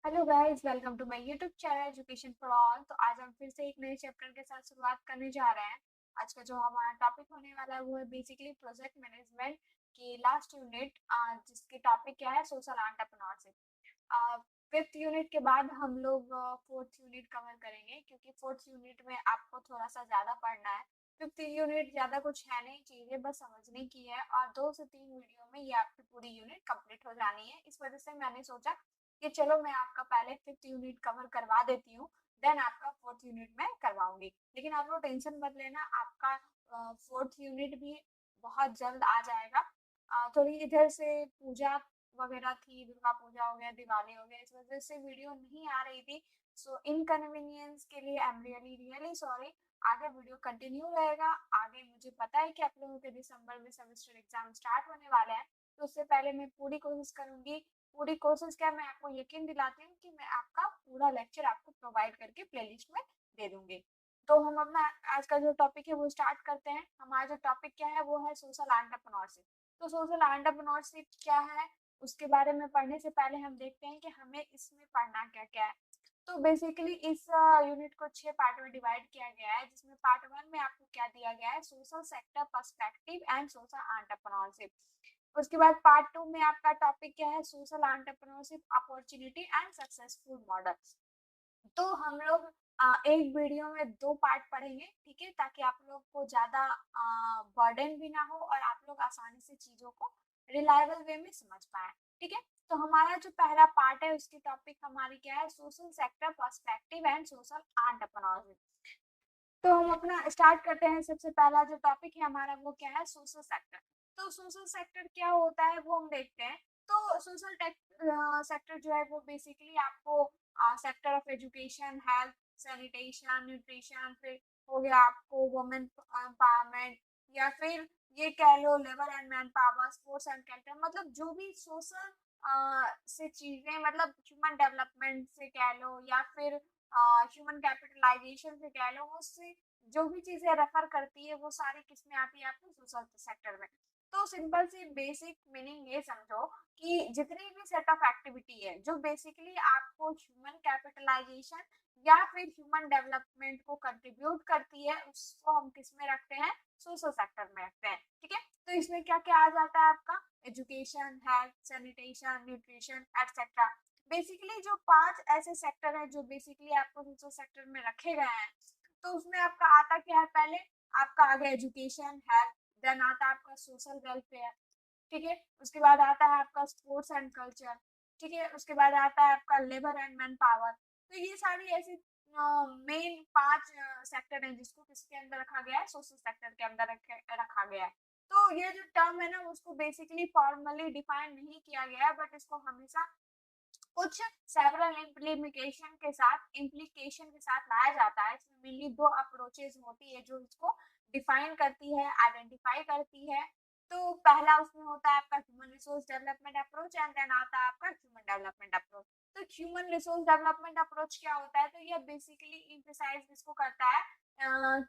Hello guys, welcome to my YouTube channel education for all. तो आज हम फिर से एक नए चैप्टर के साथ शुरुआत करने जा रहे हैं। आज का जो हमारा टॉपिक होने वाला है वो है बेसिकली प्रोजेक्ट मैनेजमेंट की लास्ट यूनिट, जिसकी टॉपिक क्या है, सोशल एंटरप्रेन्योरशिप। फिफ्थ यूनिट के बाद हम लोग फोर्थ यूनिट कवर करेंगे, क्योंकि फोर्थ यूनिट में आपको थोड़ा सा ज्यादा पढ़ना है। फिफ्थ यूनिट ज्यादा कुछ है नहीं, चीजें बस समझने की है और 2 से 3 वीडियो में ये आपकी पूरी यूनिट कंप्लीट हो जानी है। इस वजह से मैंने सोचा कि चलो मैं आपका पहले फिफ्थ यूनिट कवर करवा देती हूँ, देन आपका फोर्थ यूनिट में करवाऊंगी। लेकिन आप लोग टेंशन मत लेना, आपका फोर्थ यूनिट भी बहुत जल्द आ जाएगा। थोड़ी इधर से पूजा वगैरह थी, दुर्गा पूजा हो गया, दिवाली हो गया, इस वजह से वीडियो नहीं आ रही थी। सो इनकन्वीनियंस के लिए I am really really sorry. आगे वीडियो कंटिन्यू रहेगा। आगे मुझे पता है कि आप लोगों के दिसंबर में सेमेस्टर एग्जाम स्टार्ट होने वाले हैं, तो उससे पहले मैं पूरी कोशिश करूंगी। पूरी कोशिश क्या, मैं आपको यकीन दिलाती हूँ कि मैं आपका पूरा लेक्चर आपको प्रोवाइड करके प्लेलिस्ट में दे दूंगी। तो हम अपना आज का जो टॉपिक है वो स्टार्ट करते हैं। हमारा जो टॉपिक क्या है वो है सोशल एंटरप्रेन्योरशिप। तो सोशल एंटरप्रेन्योरशिप क्या है, उसके बारे में पढ़ने से पहले हम देखते हैं कि हमें इसमें पढ़ना क्या क्या है। तो बेसिकली इस यूनिट को 6 पार्ट में डिवाइड किया गया है, जिसमें पार्ट 1 में आपको क्या दिया गया है, social sector perspective and social entrepreneurship. उसके बाद पार्ट 2 में आपका टॉपिक क्या है, social entrepreneurship opportunity and successful models. तो हम लोग एक वीडियो में 2 पार्ट पढ़ेंगे, ठीक है, ताकि आप लोग को ज्यादा बर्डन भी ना हो और आप लोग आसानी से चीजों को रिलायबल वे में समझ पाए। ठीक है, तो हमारा जो पहला पार्ट है उसकी टॉपिक हमारी क्या है, social sector perspective and social entrepreneurship. तो हम अपना स्टार्ट करते हैं। सबसे पहला जो टॉपिक है हमारा वो क्या है, सोशल सेक्टर। तो सोशल सेक्टर क्या होता है वो हम देखते हैं। तो सोशल सेक्टर जो है वो बेसिकली आपको sector of education, health, sanitation, nutrition, फिर हो गया आपको वुमेन एम्पावरमेंट, या फिर ये कह लो labour and manpower, sports and culture, मतलब जो भी सोशल से चीजें, मतलब ह्यूमन डेवलपमेंट से कह लो या फिर ह्यूमन कैपिटलाइजेशन से कह लो, उससे जो भी चीजें रेफर करती है वो सारी किस में आती है, आपको सोशल सेक्टर में। तो सिंपल सी बेसिक मीनिंग ये समझो कि जितनी भी सेट ऑफ एक्टिविटी है जो बेसिकली आपको ह्यूमन कैपिटलाइजेशन या फिर ह्यूमन डेवलपमेंट को कंट्रीब्यूट करती है, उसको हम किस में रखते हैं, सोशल सेक्टर में रखते हैं। ठीक है, तो इसमें क्या क्या आ जाता है आपका, education, health, sanitation, nutrition etcetera. Basically जो 5 ऐसे सेक्टर हैं जो बेसिकली आपको सोशल सेक्टर में रखे गए हैं, तो उसमें आपका आता क्या है, पहले आपका आ गया एजुकेशन, हेल्थ, देन आता है आपका सोशल वेलफेयर, ठीक है, उसके बाद आता है आपका स्पोर्ट्स एंड कल्चर, ठीक है, उसके बाद आता है आपका लेबर एंड मैन पावर। तो ये सारी ऐसी मेन 5 सेक्टर हैं जिसको किसके अंदर रखा गया है, सोशल सेक्टर के अंदर रखा गया है। तो ये जो टर्म है ना उसको बेसिकली फॉर्मली डिफाइन नहीं किया गया है, बट इसको हमेशा कुछ सेवरल इम्प्लीकेशन के साथ लाया जाता है। इसमें मेनली 2 अप्रोचेज होती है जो इसको डिफाइन करती है, आइडेंटिफाई करती है। तो पहला उसमें होता है आपका human resource development approach and then आता है आपका ह्यूमन डेवलपमेंट अप्रोच। तो ह्यूमन रिसोर्स डेवलपमेंट अप्रोच क्या होता है, तो यह बेसिकली इम्फेसाइज किसको करता है,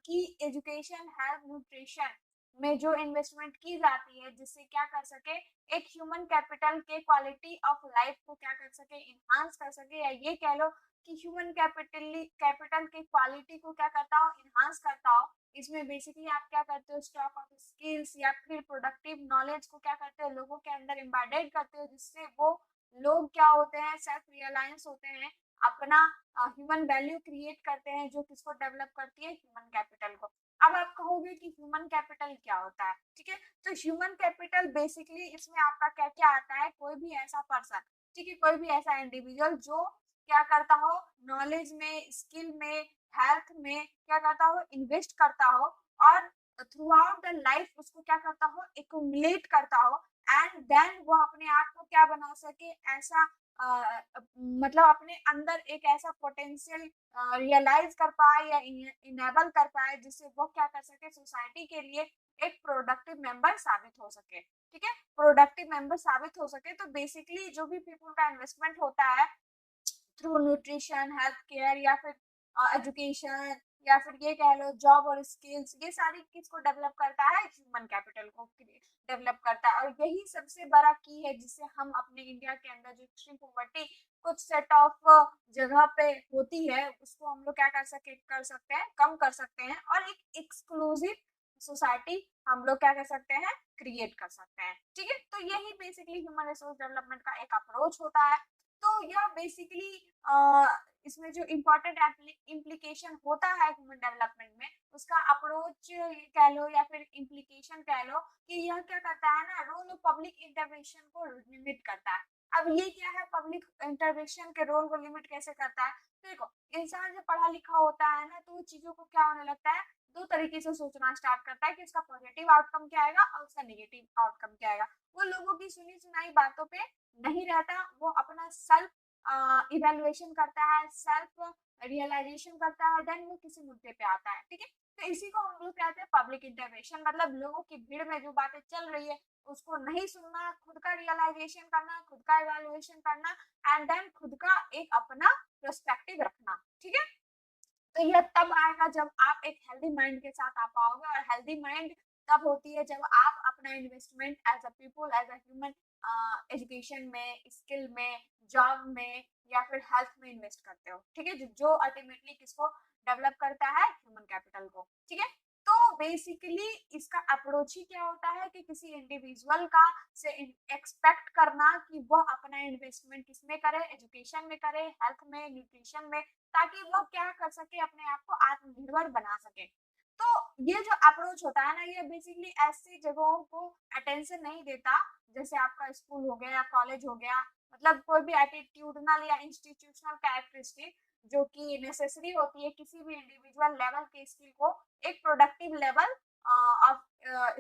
कि एजुकेशन, हेल्थ, न्यूट्रिशन में जो इन्वेस्टमेंट की जाती है जिससे क्या कर सके, एक ह्यूमन कैपिटल के क्वालिटी ऑफ लाइफ को क्या कर सके, इनहांस कर सके, या ये कह लो कि ह्यूमन कैपिटल की क्वालिटी को क्या करता हो, इनहांस करता हो। इसमें बेसिकली आप क्या करते हो, स्टॉक ऑफ स्किल्स या फिर प्रोडक्टिव नॉलेज को क्या करते हो, लोगों के अंदर इम्बेडेड करते हो, जिससे वो लोग क्या होते हैं, सेल्फ रियलाइंस होते हैं, अपना ह्यूमन वैल्यू क्रिएट करते हैं, जो किसको डेवलप करती है, ह्यूमन कैपिटल को। अब आप कहोगे कि ह्यूमन कैपिटल क्या होता है, ठीक है। तो ह्यूमन कैपिटल बेसिकली इसमें आपका क्या क्या आता है, कोई भी ऐसा पर्सन, ठीक है, कोई भी ऐसा इंडिविजुअल जो क्या करता हो, नॉलेज में, स्किल में, हेल्थ में क्या करता हो, इन्वेस्ट करता हो, और थ्रू आउट द लाइफ उसको क्या करता हो, एक्यूमुलेट करता हो, एंड देन वो अपने आप को क्या बना सके, ऐसा मतलब अपने अंदर एक ऐसा पोटेंशियल रियलाइज कर पाए या इनेबल कर पाए, जिससे वो क्या कर सके, सोसाइटी के लिए एक प्रोडक्टिव मेंबर साबित हो सके। ठीक है, प्रोडक्टिव मेंबर साबित हो सके। तो बेसिकली जो भी पीपल का इन्वेस्टमेंट होता है थ्रू न्यूट्रिशन, हेल्थ केयर या फिर एजुकेशन या फिर ये कह लो जॉब और स्किल्स, ये सारी किसको डेवलप करता है, ह्यूमन कैपिटल को डेवलप करता है। और यही सबसे बड़ा की है जिससे हम अपने इंडिया के अंदर जो एक्सट्रीम पॉवर्टी कुछ सेट ऑफ जगह पे होती है उसको हम लोग क्या कर सकते हैं, कम कर सकते हैं, और एक एक्सक्लूसिव सोसाइटी हम लोग क्या कर सकते हैं, क्रिएट कर सकते हैं। ठीक है, तो यही बेसिकली ह्यूमन रिसोर्स डेवलपमेंट का एक अप्रोच होता है। तो यह बेसिकली इसमें जो इम्पोर्टेंट इम्प्लीकेशन होता है ह्यूमन डेवलपमेंट में, उसका अप्रोच कह लो या फिर इम्प्लीकेशन कह लो, कि यह क्या करता है ना, रोल ऑफ पब्लिक इंटरवेंशन को लिमिट करता है। अब ये क्या है, पब्लिक इंटरवेंशन के रोल को लिमिट कैसे करता है, देखो इंसान जब पढ़ा लिखा होता है ना, तो वो चीजों को क्या होने लगता है, दो तरीके से सोचना स्टार्ट करता है कि इसका पॉजिटिव आउटकम क्या आएगा और उसका नेगेटिव आउटकम क्या आएगा। वो लोगों की सुनी सुनाई बातों पे नहीं रहता, वो अपना सेल्फ इवेल्युएशन करता है, सेल्फ रियलाइजेशन करता है, देन वो किसी मुद्दे पे आता है। ठीक है, तो इसी को हम लोग कहते हैं पब्लिक इंटरवेंशन, मतलब लोगों की भीड़ में जो बातें चल रही है उसको नहीं सुनना, खुद का रियलाइजेशन करना, खुद का इवेल्युएशन करना, एंड देन खुद का एक अपना पर्सपेक्टिव रखना। ठीक है, तो यह तब आएगा जब आप एक हेल्दी माइंड के साथ आ पाओगे, और हेल्दी माइंड तब होती है जब आप अपना investment as a people, as a human, education में, स्किल में, जॉब में या फिर हेल्थ में इन्वेस्ट करते हो। ठीक है, जो अल्टीमेटली किसको डेवलप करता है, ह्यूमन कैपिटल को। ठीक है, तो बेसिकली इसका अप्रोच ही क्या होता है कि किसी इंडिविजुअल का से एक्सपेक्ट करना कि वह अपना इन्वेस्टमेंट किसमें करे, एजुकेशन में करे, हेल्थ में, न्यूट्रिशन में, ताकि वो क्या कर सके, अपने आप को आत्मनिर्भर बना सके। तो ये जो अप्रोच होता है ना, ये बेसिकली ऐसी जगहों को अटेंशन नहीं देता, जैसे आपका स्कूल हो गया या कॉलेज हो गया, मतलब कोई भी एटीट्यूडनल या इंस्टीट्यूशनल कैरेक्टरिस्टिक जो कि नेसेसरी होती है किसी भी इंडिविजुअल लेवल के स्किल को एक प्रोडक्टिव लेवल ऑफ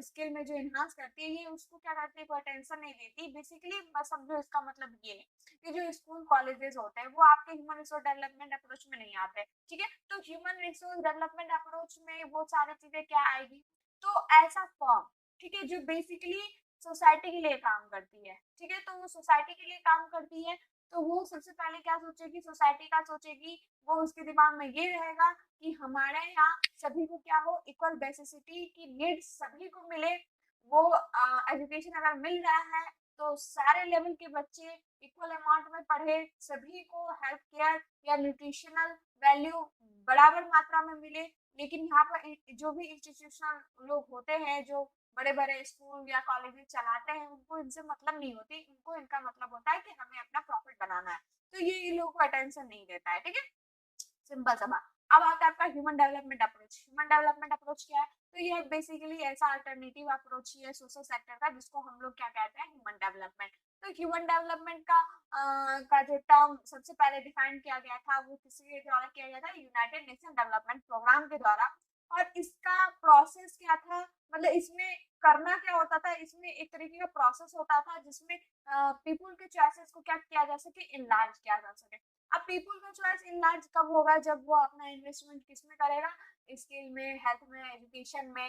स्किल में जो इन्हांस करती है, ये उसको क्या करती है, कोई टेंशन नहीं देती। बेसिकली समझो इसका मतलब ये है कि जो स्कूल कॉलेजेस होते हैं वो आपके ह्यूमन रिसोर्स डेवलपमेंट अप्रोच में नहीं आते। ठीक है, तो ह्यूमन रिसोर्स डेवलपमेंट अप्रोच में वो सारी चीजें क्या आएगी, तो ऐसा फॉर्म, ठीक है, जो बेसिकली सोसाइटी के लिए काम करती है। ठीक है, तो वो सोसाइटी के लिए काम करती है, तो वो सबसे पहले क्या सोचेगी, सोसाइटी का सोचेगी, वो उसके दिमाग में ये रहेगा कि हमारे यहाँ सभी को क्या हो, इक्वल बेसिसिटी की नीड्स सभी को मिले। वो एजुकेशन अगर मिल रहा है तो सारे लेवल के बच्चे इक्वल अमाउंट में पढ़े, सभी को हेल्थ केयर या न्यूट्रिशनल वैल्यू बराबर मात्रा में मिले। लेकिन यहाँ पर जो भी इंस्टीट्यूशनल लोग होते हैं, जो बड़े बड़े स्कूल या कॉलेजेस चलाते हैं, उनको इनसे मतलब नहीं होती, उनको इनका मतलब होता है कि हमें अपना प्रॉफिट बनाना है, तो ये इन लोगों को अटेंशन नहीं देता है। ठीक है, सिंपल सा बात। अब आता है आपका human development approach. Human development approach क्या है, तो ये बेसिकली ऐसा अल्टरनेटिव अप्रोच ही है सोशल सेक्टर का, जिसको हम लोग क्या कहते हैं, ह्यूमन डेवलपमेंट। तो ह्यूमन डेवलपमेंट का जो टर्म सबसे पहले डिफाइन किया गया था वो किसके द्वारा किया गया था, यूनाइटेड नेशन डेवलपमेंट प्रोग्राम के द्वारा। और इसका प्रोसेस क्या था, मतलब इसमें करना क्या होता था, इसमें एक तरीके का प्रोसेस होता था जिसमें पीपल के चॉइसेस को क्या किया जा सके, इनलार्ज किया जा सके। अब पीपल का चॉइस इनलार्ज कब होगा, जब वो अपना इन्वेस्टमेंट किसमें करेगा, स्किल में, हेल्थ में, एजुकेशन में,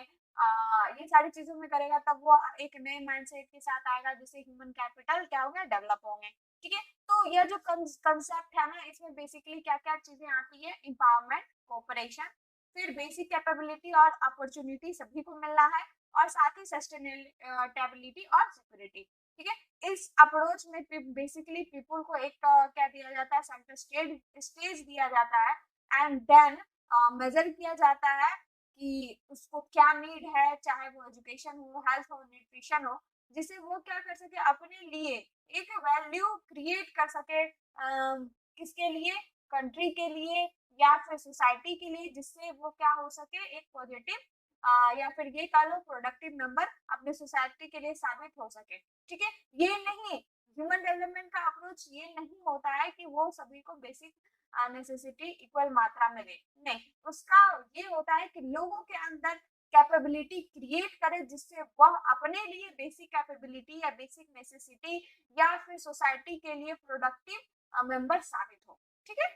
ये सारी चीजों में करेगा, तब वो एक नए माइंडसेट के साथ आएगा, जिससे ह्यूमन कैपिटल क्या होगा, डेवलप होंगे। ठीक है, तो यह जो कंसेप्ट है ना, इसमें बेसिकली क्या क्या चीजें आती है, एम्पावरमेंट, कोऑपरेशन, फिर बेसिक कैपेबिलिटी और अपॉर्चुनिटी सभी को मिलना है, और साथ ही सस्टेनेबिलिटी और सिक्योरिटी। ठीक है, इस अप्रोच में बेसिकली पीपल को एक क्या दिया जाता है, सेंटर स्टेज दिया जाता है, एंड देन मेजर किया जाता है कि उसको क्या नीड है, चाहे वो एजुकेशन हो, हेल्थ हो, न्यूट्रिशन हो, जिसे वो क्या कर सके, अपने लिए एक वैल्यू क्रिएट कर सके, किसके लिए, कंट्री के लिए या फिर सोसाइटी के लिए, जिससे वो क्या हो सके, एक पॉजिटिव या फिर ये कह लो प्रोडक्टिव मेंबर अपने सोसाइटी के लिए साबित हो सके। ठीक है, ये नहीं, ह्यूमन डेवलपमेंट का अप्रोच ये नहीं होता है कि वो सभी को बेसिक नेसेसिटी इक्वल मात्रा में दे, नहीं, उसका ये होता है कि लोगों के अंदर कैपेबिलिटी क्रिएट करे, जिससे वह अपने लिए बेसिक कैपेबिलिटी या बेसिक नेसेसिटी या फिर सोसाइटी के लिए प्रोडक्टिव मेंबर साबित हो। ठीक है,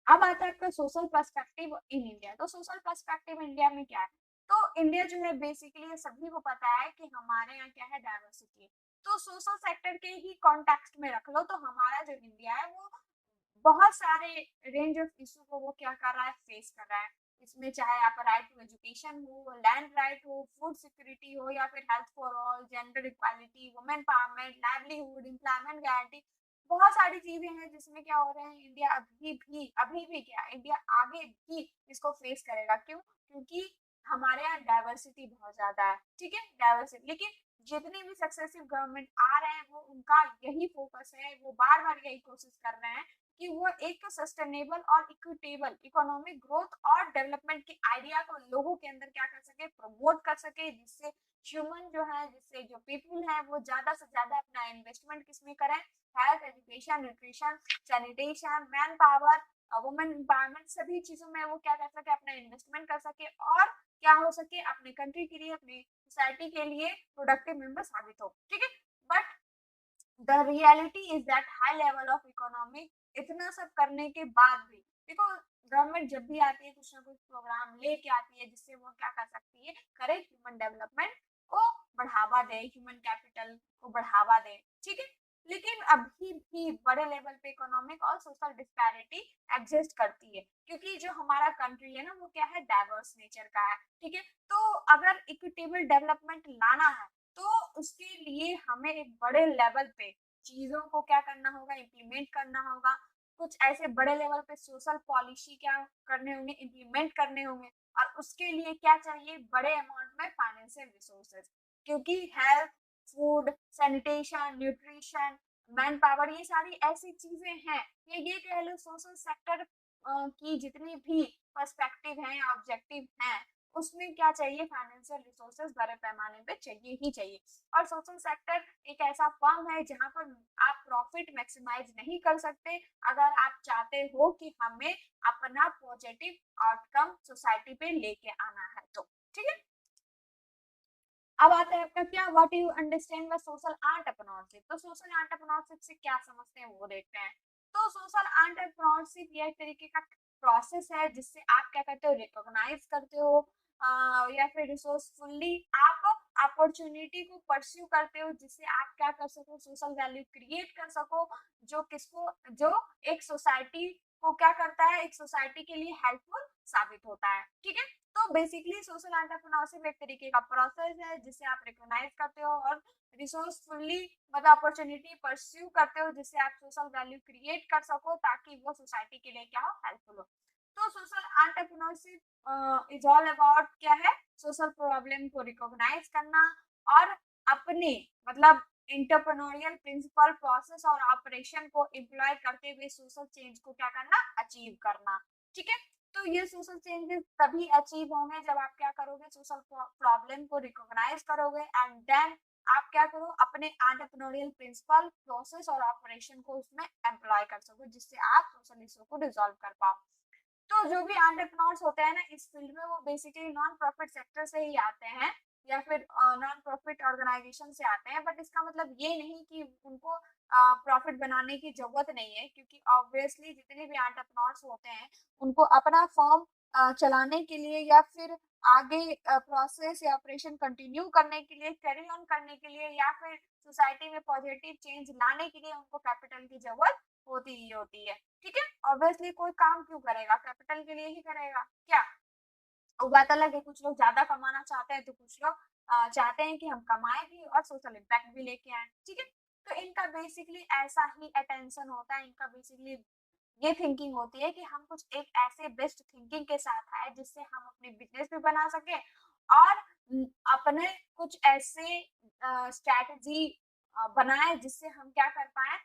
अब आता है आपका सोशल पर्सपेक्टिव इन इंडिया। तो सोशल पर्सपेक्टिव इंडिया में क्या है, तो इंडिया जो है बेसिकली सभी को पता है कि हमारे यहाँ क्या है, डाइवर्सिटी है। तो सोशल सेक्टर के ही कॉन्टेक्स्ट में रख लो, तो हमारा जो इंडिया है वो बहुत सारे रेंज ऑफ इशू को वो क्या कर रहा है, फेस कर रहा है। इसमें चाहे आपका राइट टू एजुकेशन हो, लैंड राइट हो, फूड सिक्योरिटी हो, या फिर health for all, gender equality, women empowerment, livelihood, employment guarantee, बहुत सारी चीजें हैं जिसमें क्या हो रहे हैं, इंडिया अभी भी क्या, इंडिया आगे भी इसको फेस करेगा। क्यों? क्योंकि हमारे यहाँ डाइवर्सिटी बहुत ज्यादा है, ठीक है, डाइवर्सिटी। लेकिन जितने भी सक्सेसिव गवर्नमेंट आ रहे हैं वो उनका यही फोकस है, वो बार बार यही कोशिश कर रहे हैं कि वो एक सस्टेनेबल और इक्विटेबल इकोनॉमिक ग्रोथ और डेवलपमेंट के आइडिया को लोगों के अंदर क्या कर सके, प्रमोट कर सके, जिससे ह्यूमन जो है, जिससे जो पीपल है वो ज्यादा से ज्यादा अपना इन्वेस्टमेंट किसमें करें, health, education, nutrition, sanitation, man power, women empowerment, सभी चीजों में वो क्या कर सके, अपना इन्वेस्टमेंट कर सके और क्या हो सके, अपने कंट्री के लिए, अपनी सोसाइटी के लिए प्रोडक्टिव मेंबर साबित हो, ठीक है। But the reality is that high level of economy, इतना सब करने के बाद भी देखो, गवर्नमेंट जब भी आती है कुछ ना कुछ प्रोग्राम लेके आती है जिससे वो क्या कर सकती है, करे, ह्यूमन डेवलपमेंट को बढ़ावा दे, ह्यूमन कैपिटल को बढ़ावा दे, ठीक है। लेकिन अभी भी बड़े लेवल पे इकोनॉमिक और सोशल डिस्पैरिटी एग्जिस्ट करती है, क्योंकि जो हमारा कंट्री है ना वो क्या है, डाइवर्स नेचर का है, ठीक है। तो अगर इक्विटेबल डेवलपमेंट लाना है तो उसके लिए हमें एक बड़े लेवल पे चीजों को क्या करना होगा, इम्प्लीमेंट करना होगा। कुछ ऐसे बड़े लेवल पे सोशल पॉलिसी क्या करने होंगे, इम्प्लीमेंट करने होंगे। और उसके लिए क्या चाहिए, बड़े अमाउंट में फाइनेंशियल रिसोर्सेज, क्योंकि health, food, sanitation, nutrition, man power, ये सारी ऐसी चीजें हैं, ये कह लो सोशल सेक्टर की जितनी भी पर्सपेक्टिव है या ऑब्जेक्टिव हैं, उसमें क्या चाहिए, फाइनेंशियल रिसोर्सेज बड़े पैमाने पे चाहिए ही चाहिए। और सोशल सेक्टर एक ऐसा फर्म है जहां पर आप प्रॉफिट मैक्सिमाइज नहीं कर सकते, अगर आप चाहते हो कि हमें अपना पॉजिटिव आउटकम सोसाइटी पे लेके आना है तो, ठीक है। अब आता है आपका क्या, what you understand by social entrepreneurship. तो सोशल एंटरप्रेन्योरशिप से क्या समझते हैं वो देखते हैं। तो सोशल एंटरप्रेन्योरशिप ये एक तरीके का प्रोसेस है जिससे आप क्या करते हो, रिकॉग्नाइज करते हो या फिर रिसोर्सफुली आप अपॉर्चुनिटी को परस्यू करते हो, जिससे आप क्या कर सको, सोशल वैल्यू क्रिएट कर सको, जो किसको, जो एक सोसाइटी को क्या करता है, एक सोसाइटी के लिए हेल्पफुल साबित होता है, ठीक है। तो बेसिकली सोशल एंटरप्रेन्योरशिप एक तरीके का प्रोसेस है जिसे आप रिकॉग्नाइज करते हो और रिसोर्सफुली मतलब अपॉर्चुनिटी परस्यू करते हो, जिससे आप सोशल वैल्यू क्रिएट कर सको ताकि वो सोसाइटी के लिए क्या हो, हेल्पफुल हो। तो social entrepreneurship is all about क्या है, सोशल प्रॉब्लम को रिकॉग्नाइज करना और अपने मतलब इंटरप्रेन्योरियल प्रिंसिपल, प्रोसेस और ऑपरेशन को एम्प्लॉय करते हुए सोशल चेंज को क्या करना, अचीव करना, ठीक है। तो ये सोशल चेंजेस तभी अचीव होंगे जब आप क्या करोगे, सोशल प्रॉब्लम को रिकॉग्नाइज करोगे एंड देन आप क्या करो, अपने एंटरप्रेन्योरियल प्रिंसिपल, प्रोसेस और ऑपरेशन को उसमें एम्प्लॉय कर सको, जिससे आप सोशल इशू को रिजॉल्व कर पाओ। तो जो भी एंटरप्रेन्योर्स होते हैं ना इस फील्ड में, वो बेसिकली नॉन प्रॉफिट सेक्टर से ही आते हैं या फिर नॉन प्रॉफिट ऑर्गेनाइजेशन से आते हैं। बट इसका मतलब ये नहीं कि उनको प्रॉफिट बनाने की जरूरत नहीं है, क्योंकि ऑब्वियसली जितने भी एंटरप्रेन्योर्स होते हैं उनको अपना फॉर्म चलाने के लिए या फिर आगे प्रोसेस या ऑपरेशन कंटिन्यू करने के लिए, कैरी ऑन करने के लिए, या फिर सोसाइटी में पॉजिटिव चेंज लाने के लिए उनको कैपिटल की जरूरत होती ही होती है, ठीक है। ऑब्वियसली कोई काम क्यों करेगा, कैपिटल के लिए ही करेगा क्या। वो बात अलग है, कुछ लोग ज्यादा कमाना चाहते हैं तो कुछ लोग चाहते हैं कि हम कमाए भी और सोशल इम्पैक्ट भी लेके आए, ठीक है। तो इनका बेसिकली ऐसा ही अटेंशन होता है, इनका बेसिकली ये थिंकिंग होती है कि हम कुछ एक ऐसे बेस्ट थिंकिंग के साथ आए जिससे हम अपने बिजनेस भी बना सके और अपने कुछ ऐसे स्ट्रैटेजी बनाए जिससे हम क्या कर पाए,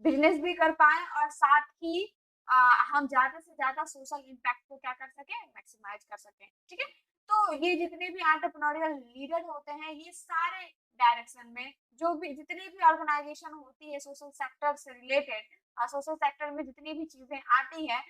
बिजनेस भी कर पाए और साथ ही हम ज्यादा से ज्यादा सोशल इम्पैक्ट को क्या कर सके, मैक्सिमाइज कर सके, ठीक है। तो ये जितने भी एंटरप्रेन्योरियल लीडर होते हैं ये सारे डायरेक्शन में जो भी जितनी भी ऑर्गेनाइजेशन होती है सोशल सेक्टर से रिलेटेड, सोशल सेक्टर में जितनी भी चीजें आती है,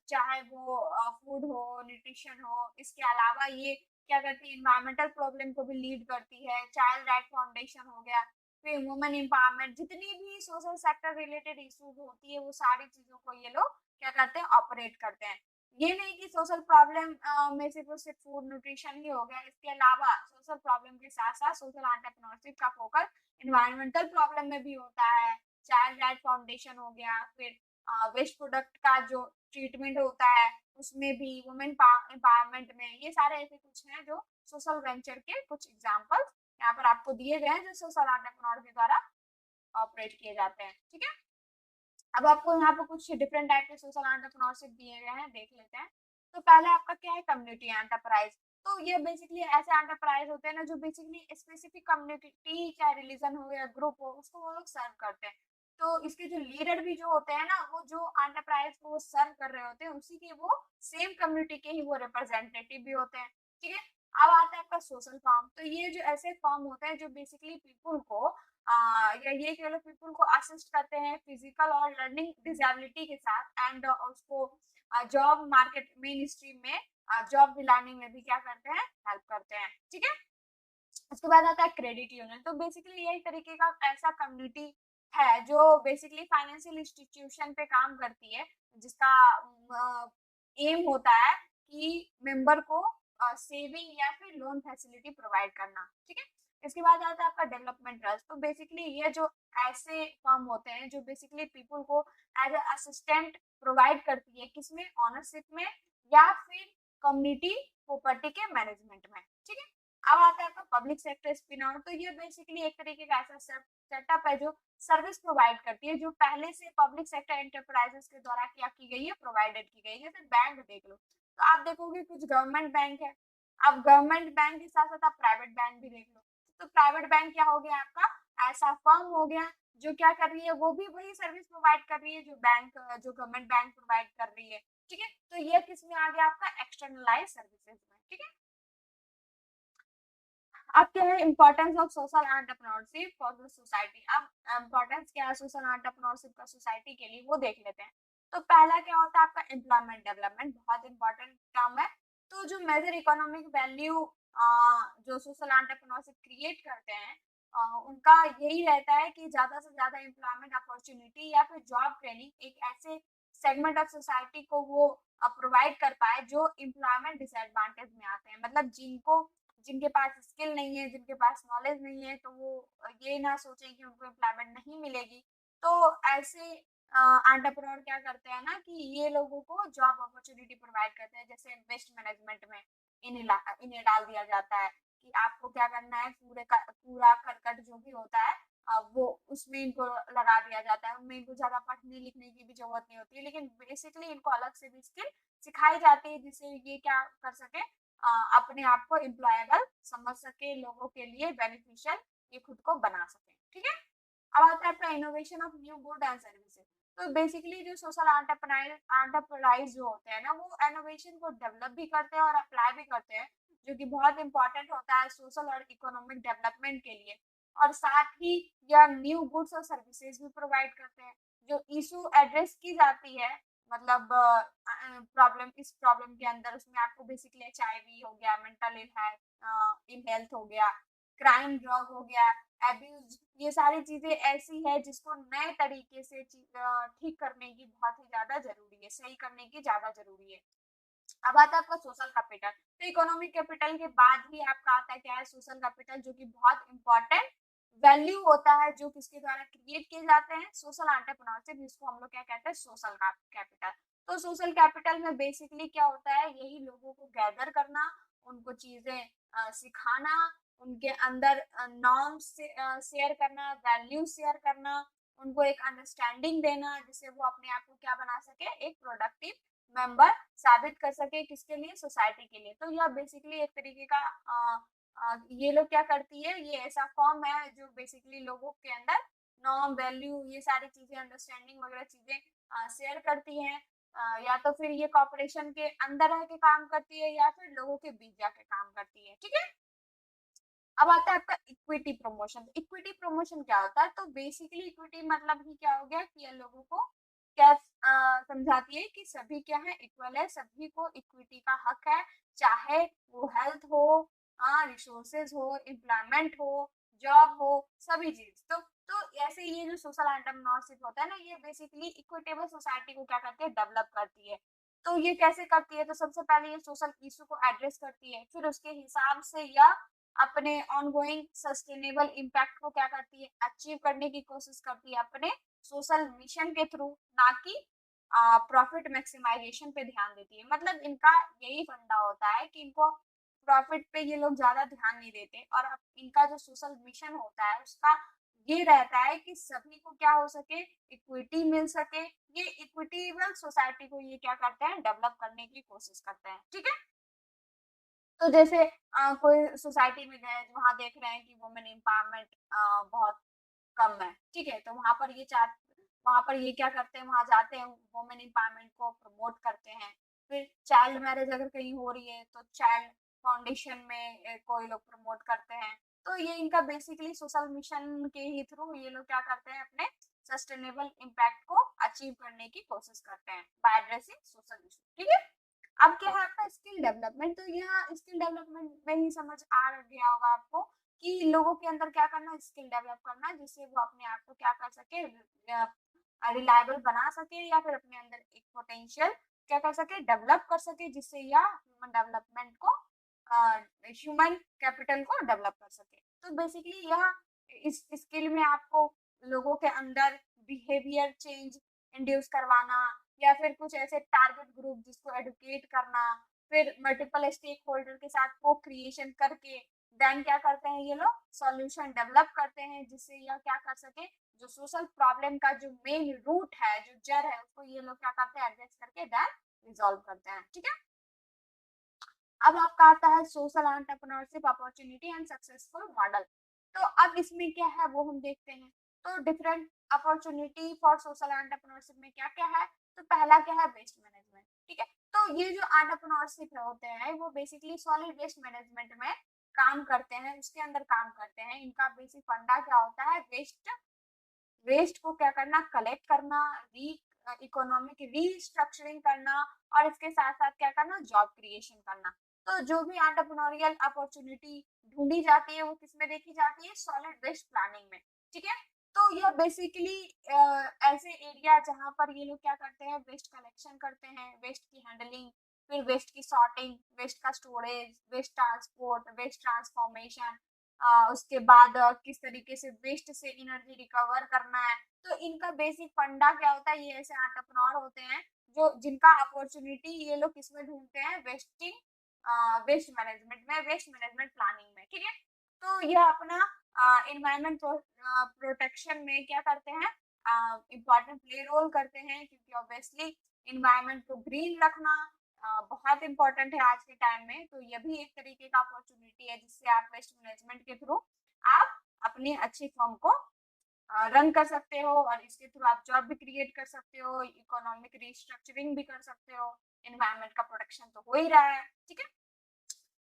चाहे वो फूड हो, न्यूट्रिशन हो, इसके अलावा ये क्या करती है, इन्वायरमेंटल प्रॉब्लम को भी लीड करती है, चाइल्ड राइट फाउंडेशन हो गया, फिर वुमेन एम्पावरमेंट, जितनी भी सोशल सेक्टर रिलेटेड इश्यूज होती है वो सारी चीजों को ये लोग क्या करते हैं, ऑपरेट करते हैं। ये नहीं कि सोशल प्रॉब्लम में सिर्फ फूड न्यूट्रिशन ही हो गया, इसके अलावा सोशल प्रॉब्लम के साथ साथ सोशल एंटरप्रेन्योरशिप का फोकस इन्वायरमेंटल प्रॉब्लम में भी होता है, चाइल्ड राइट फाउंडेशन हो गया, फिर वेस्ट प्रोडक्ट का जो ट्रीटमेंट होता है उसमें भी, वुमेन एम्पावरमेंट में, ये सारे ऐसे कुछ हैं जो सोशल वेंचर के कुछ एग्जांपल्स यहाँ पर आपको दिए गए हैं जो सोशल एंटरप्रेन्योर के द्वारा ऑपरेट किए जाते हैं। ठीक है, अब आपको यहाँ पे कुछ डिफरेंट टाइप के सोशल एंटरप्रेन्योरशिप दिए गए हैं, देख लेते हैं। तो पहले आपका क्या है, कम्युनिटी एंटरप्राइज। तो ये बेसिकली ऐसे एंटरप्राइज होते हैं ना जो बेसिकली स्पेसिफिक कम्युनिटी, चाहे रिलीजन हो या ग्रुप हो, उसको वो लोग सर्व करते हैं। तो इसके जो लीडर भी जो होते हैं ना, वो जो एंटरप्राइज को सर्व कर रहे होते हैं उसी के वो सेम कम्युनिटी के ही वो रिप्रेजेंटेटिव भी होते हैं। ठीक है, अब आता है आपका सोशल फॉर्म। तो ये जो ऐसे फॉर्म होते हैं जो बेसिकली पीपुल को या ये कह लो पीपल को असिस्ट करते हैं फिजिकल और लर्निंग डिसेबिलिटी के साथ, एंड उसको जॉब मार्केट मेन स्ट्रीम में जॉब दिलाने में भी क्या करते हैं, हेल्प करते हैं। ठीक है, उसके बाद आता है क्रेडिट यूनियन। तो बेसिकली यही तरीके का ऐसा कम्युनिटी है जो बेसिकली फाइनेंशियल इंस्टीट्यूशन पे काम करती है, जिसका एम होता है कि मेंबर को सेविंग या फिर लोन फैसिलिटी प्रोवाइड करना। ठीक है, इसके बाद आता है आपका डेवलपमेंट ट्रस्ट। तो बेसिकली ये जो ऐसे फर्म होते हैं जो बेसिकली पीपल को एज असिस्टेंट प्रोवाइड करती है, किसमें, ओनरशिप में या फिर कम्युनिटी प्रॉपर्टी के मैनेजमेंट में। ठीक है, अब आता है आपका पब्लिक सेक्टर स्पिन आउट। तो ये बेसिकली एक तरीके का ऐसा सेटअप है जो सर्विस प्रोवाइड करती है, जो पहले से पब्लिक सेक्टर एंटरप्राइजेस के द्वारा क्या की गई है, प्रोवाइडेड की गई है। जैसे बैंक देख लो, तो आप देखोगे कुछ गवर्नमेंट बैंक है, अब गवर्नमेंट बैंक के साथ साथ आप प्राइवेट बैंक भी देख लो। तो प्राइवेट बैंक क्या हो गया, आपका ऐसा फर्म हो गया जो क्या कर रही है, वो भी वही सर्विस प्रोवाइड कर रही है जो बैंक, जो गवर्नमेंट बैंक प्रोवाइड कर रही है। ठीक है, तो ये किस में आ गया, आपका एक्सटर्नलाइज सर्विसेज में। ठीक है, अब क्या है importance of social entrepreneurship for the society. अब इंपॉर्टेंस क्या है सोशल एंटरप्रेन्योरशिप का सोसाइटी के लिए, वो देख लेते हैं। तो पहला क्या होता है आपका एम्प्लॉयमेंट डेवलपमेंट, बहुत इंपॉर्टेंट टर्म है। तो जो मेजर इकोनॉमिक वैल्यू जो सोशल एंटरप्रेन्योरशिप क्रिएट करते हैं, उनका यही रहता है कि ज्यादा से ज्यादा एम्प्लॉयमेंट अपॉर्चुनिटी या फिर जॉब ट्रेनिंग एक ऐसे सेगमेंट ऑफ सोसाइटी को वो प्रोवाइड कर पाए जो एम्प्लॉयमेंट डिसएडवांटेज में आते हैं। मतलब जिनको, जिनके पास स्किल नहीं है, जिनके पास नॉलेज नहीं है, तो वो ये ना सोचें कि उनको एम्प्लॉयमेंट नहीं मिलेगी। तो ऐसे एंटरप्रेन्योर क्या करते हैं ना कि ये लोगों को जॉब अपॉर्चुनिटी प्रोवाइड करते हैं। जैसे वेस्ट मैनेजमेंट में इन्हें डाल दिया जाता है कि आपको क्या करना है, कूड़ा करकट जो भी होता है वो उसमें इनको लगा दिया जाता है। उनमें इनको ज्यादा पढ़ने लिखने की भी जरूरत नहीं होती है, लेकिन बेसिकली इनको अलग से भी स्किल सिखाई जाती है जिससे ये क्या कर सके, अपने आप को एम्प्लॉयबल समझ सके, लोगों के लिए बेनिफिशियल ये खुद को बना सके। ठीक है, अब आता है आपका innovation of new good and services. तो बेसिकली जो सोशल एंटरप्राइज जो होते हैं ना, वो इनोवेशन को डेवलप भी करते हैं और अप्लाई भी करते हैं, जो कि बहुत इंपॉर्टेंट होता है सोशल और इकोनॉमिक डेवलपमेंट के लिए। और साथ ही यह न्यू गुड्स और सर्विसेज भी प्रोवाइड करते हैं। जो इशू एड्रेस की जाती है, मतलब प्रॉब्लम, इस प्रॉब्लम के अंदर उसमें आपको बेसिकली HIV हो गया, मेंटल इल हेल्थ हो गया, क्राइम ड्रग हो गया, एब्यूज, ये सारी चीजें ऐसी है जिसको नए तरीके से ठीक करने की बहुत ही ज्यादा जरूरी है, सही करने की ज्यादा जरूरी है। अब आता है आपका सोशल कैपिटल। तो इकोनॉमिक कैपिटल के बाद ही आपका आता है क्या है, सोशल कैपिटल, जो कि बहुत इंपॉर्टेंट वैल्यू होता है जो किसके द्वारा क्रिएट किए जाते हैं, सोशल एंटरप्रेन्योरशिप, जिसको हम लोग क्या कहते हैं, सोशल कैपिटल। तो सोशल कैपिटल में बेसिकली क्या होता है, यही लोगों को गैदर करना, उनको चीजें सिखाना, उनके अंदर नॉर्म्स शेयर करना, वैल्यू शेयर करना, उनको एक अंडरस्टैंडिंग देना जिससे वो अपने आप को क्या बना सके, एक प्रोडक्टिव मेंबर साबित कर सके, किसके लिए, सोसाइटी के लिए। तो यह बेसिकली एक तरीके का ये लोग क्या करती है, ये ऐसा फॉर्म है जो बेसिकली लोगों के अंदर नॉर्म, वैल्यू, ये सारी चीजें, अंडरस्टैंडिंग वगैरह चीजें शेयर करती हैं। या तो फिर ये कॉर्पोरेशन के अंदर रह के काम करती है या फिर लोगों के बीच जाके काम करती है। ठीक है, अब आता है आपका इक्विटी प्रमोशन। इक्विटी प्रमोशन क्या होता है, तो बेसिकली इक्विटी मतलब ही क्या हो गया कि ये लोगों को क्या समझाती है कि सभी क्या है, इक्वल है, सभी को इक्विटी का हक है, चाहे वो हेल्थ हो, रिसोर्सेज हो, एम्प्लॉयमेंट हो, जॉब हो, सभी चीज। तो ऐसे ये जो सोशल एंटरप्रेन्योरशिप होता है ना, ये बेसिकली इक्विटेबल सोसाइटी को क्या करती है, डेवलप करती है। तो ये कैसे करती है, तो सबसे पहले ये सोशल इशू को एड्रेस करती है, फिर उसके हिसाब से या अपने ऑनगोइंग सस्टेनेबल इम्पैक्ट को क्या करती है, अचीव करने की कोशिश करती है अपने सोशल मिशन के थ्रू, ना कि प्रॉफिट मैक्सिमाइजेशन पे ध्यान देती है। मतलब इनका यही फंडा होता है कि इनको प्रॉफिट पे ये लोग ज्यादा ध्यान नहीं देते, और अब इनका जो सोशल मिशन होता है उसका ये रहता है कि सभी को क्या हो सके, इक्विटी मिल सके। ये इक्विटेबल सोसाइटी को ये क्या करते हैं, डेवलप करने की कोशिश करते हैं। ठीक है, तो जैसे कोई सोसाइटी में गए, वहां देख रहे हैं कि वुमेन एम्पावरमेंट बहुत कम है, ठीक है, तो वहां पर ये क्या करते हैं, वहां जाते हैं, वुमेन एम्पावरमेंट को प्रमोट करते हैं। फिर चाइल्ड मैरिज अगर कहीं हो रही है तो चाइल्ड फाउंडेशन में कोई लोग प्रमोट करते हैं। तो ये इनका बेसिकली सोशल मिशन के ही थ्रू ये लोग क्या करते हैं, अपने सस्टेनेबल इम्पैक्ट को अचीव करने की कोशिश करते हैं बाय एड्रेसिंग सोशल इशू। ठीक है, अब क्या है आपका स्किल डेवलपमेंट। तो यह स्किल डेवलपमेंट में ही समझ आ गया होगा आपको कि लोगों के अंदर क्या करना, स्किल डेवलप करना, जिससे वो अपने आप को क्या कर सके, रिलायबल बना सके, या फिर अपने अंदर एक पोटेंशियल क्या कर सके, डेवलप कर सके, जिससे यह ह्यूमन डेवलपमेंट को, ह्यूमन कैपिटल को डेवलप कर सके। तो बेसिकली यह इस स्किल में आपको लोगों के अंदर बिहेवियर चेंज इंड्यूस करवाना, या फिर कुछ ऐसे टारगेट ग्रुप जिसको एडुकेट करना, फिर मल्टीपल स्टेक होल्डर के साथ को क्रिएशन करके देन क्या करते हैं ये लोग, सॉल्यूशन डेवलप करते हैं, जिससे यह क्या कर सके, जो सोशल प्रॉब्लम का जो मेन रूट है, जो जड़ है, उसको ये लोग क्या करते हैं, एड्रेस करके देन रिजॉल्व करते हैं। ठीक है, अब आपका आता है social entrepreneurship opportunity and successful model. तो अब इसमें क्या है वो हम देखते हैं। तो different opportunity for social entrepreneurship में क्या क्या है। तो पहला क्या है, वेस्ट मैनेजमेंट। ठीक है, तो ये जो एंटरप्रेन्योरशिप होते हैं वो बेसिकली सॉलिड वेस्ट मैनेजमेंट में काम करते हैं, उसके अंदर काम करते हैं। इनका बेसिक फंडा क्या होता है, वेस्ट को क्या करना, कलेक्ट करना, री इकोनॉमिक रीस्ट्रक्चरिंग करना, और इसके साथ साथ क्या करना, जॉब क्रिएशन करना। तो जो भी एंटरप्रेन्योरियल अपॉर्चुनिटी ढूंढी जाती है वो किसमें देखी जाती है, सॉलिड वेस्ट प्लानिंग में। ठीक है, तो यह बेसिकली ऐसे एरिया जहां पर ये लोग क्या करते हैं, वेस्ट कलेक्शन करते हैं, वेस्ट की हैंडलिंग, फिर वेस्ट की सॉर्टिंग, वेस्ट का storage, waste transport, waste transformation, उसके बाद किस तरीके से वेस्ट से एनर्जी रिकवर करना है। तो इनका बेसिक फंडा क्या होता है, ये ऐसे एंटरप्रेन्योर होते हैं जो जिनका अपॉर्चुनिटी ये लोग किसमें ढूंढते हैं, वेस्ट मैनेजमेंट में, वेस्ट मैनेजमेंट प्लानिंग में। ठीक है, तो यह अपना इन्वायरमेंट प्रोटेक्शन में क्या करते हैं, इम्पोर्टेंट प्ले रोल करते हैं, क्योंकि ऑब्वियसली इन्वायरमेंट को ग्रीन रखना बहुत इंपॉर्टेंट है आज के टाइम में। तो ये भी एक तरीके का अपॉर्चुनिटी है जिससे आप वेस्ट मैनेजमेंट के थ्रू आप अपनी अच्छी फर्म को रन कर सकते हो, और इसके थ्रू आप जॉब भी क्रिएट कर सकते हो, इकोनॉमिक रिस्ट्रक्चरिंग भी कर सकते हो, एनवायरमेंट का प्रोटेक्शन तो हो ही रहा है। ठीक है,